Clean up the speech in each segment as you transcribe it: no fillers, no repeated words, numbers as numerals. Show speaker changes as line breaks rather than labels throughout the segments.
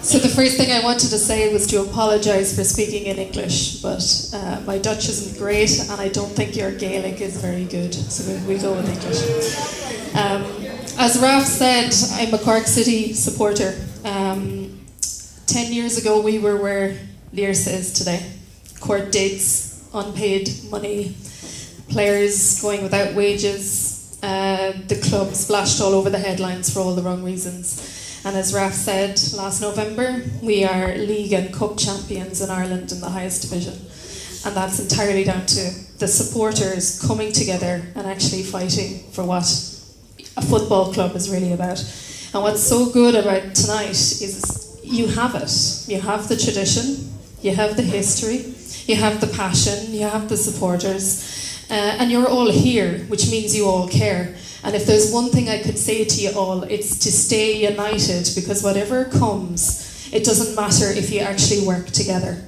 So the first thing I wanted to say was to apologise for speaking in English, but my Dutch isn't great and I don't think your Gaelic is very good, so we'll go with English. As Raf said, I'm a Cork City supporter. 10 years ago we were where Lierse is today. Court dates, unpaid money, players going without wages, the club splashed all over the headlines for all the wrong reasons. And as Raf said last November, we are league and cup champions in Ireland in the highest division. And that's entirely down to the supporters coming together and actually fighting for what a football club is really about. And what's so good about tonight is you have it. You have the tradition, you have the history, you have the passion, you have the supporters, and you're all here, which means you all care. And if there's one thing I could say to you all, it's to stay united, because whatever comes, it doesn't matter if you actually work together.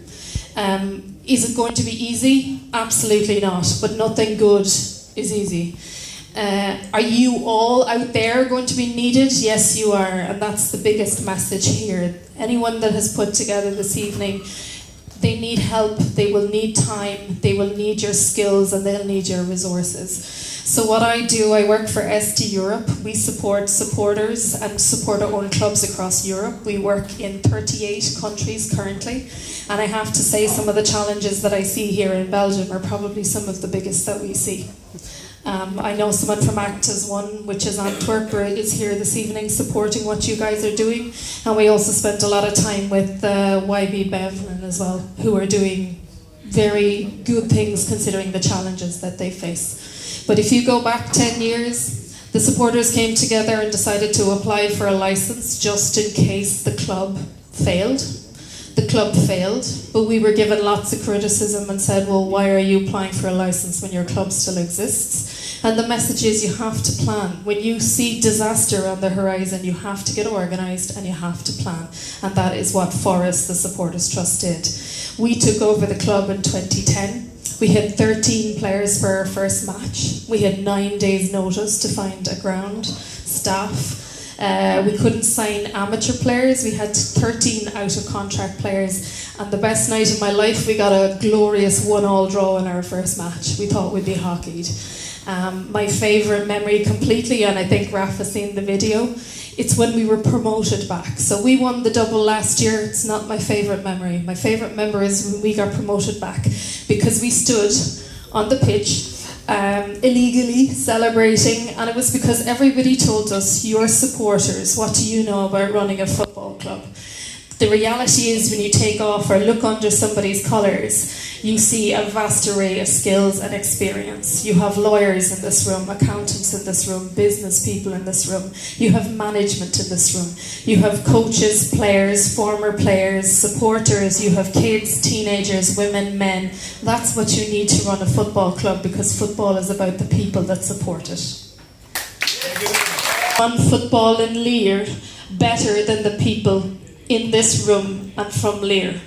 Is it going to be easy? Absolutely not, but nothing good is easy. Are you all out there going to be needed? Yes, you are, and that's the biggest message here. Anyone that has put together this evening, they need help, they will need time, they will need your skills, and they'll need your resources. So what I do, I work for ST Europe. We support supporters and support our own clubs across Europe. We work in 38 countries currently, and I have to say some of the challenges that I see here in Belgium are probably some of the biggest that we see. I know someone from ACT as one, which is Antwerp, is here this evening supporting what you guys are doing. And we also spent a lot of time with YB Bevlin as well, who are doing very good things considering the challenges that they face. But if you go back 10 years, the supporters came together and decided to apply for a license just in case the club failed. The club failed, but we were given lots of criticism and said, well, why are you applying for a license when your club still exists? And the message is you have to plan. When you see disaster on the horizon, you have to get organised and you have to plan. And that is what Forest, the Supporters Trust, did. We took over the club in 2010. We had 13 players for our first match. We had 9 days notice to find a ground, staff. We couldn't sign amateur players. We had 13 out of contract players, and the best night of my life, we got a glorious 1-1 draw in our first match. We thought we'd be hockeyed. My favourite memory completely, and I think Raf has seen the video, it's when we were promoted back. So we won the double last year. It's not my favourite memory. My favourite memory is when we got promoted back, because we stood on the pitch illegally celebrating, and it was because everybody told us, you're supporters, what do you know about running a football club? The reality is when you take off or look under somebody's colours, you see a vast array of skills and experience. You have lawyers in this room, accountants in this room, business people in this room. You have management in this room. You have coaches, players, former players, supporters. You have kids, teenagers, women, men. That's what you need to run a football club, because football is about the people that support it. Run football in Lierse better than the people in this room and from Lierse.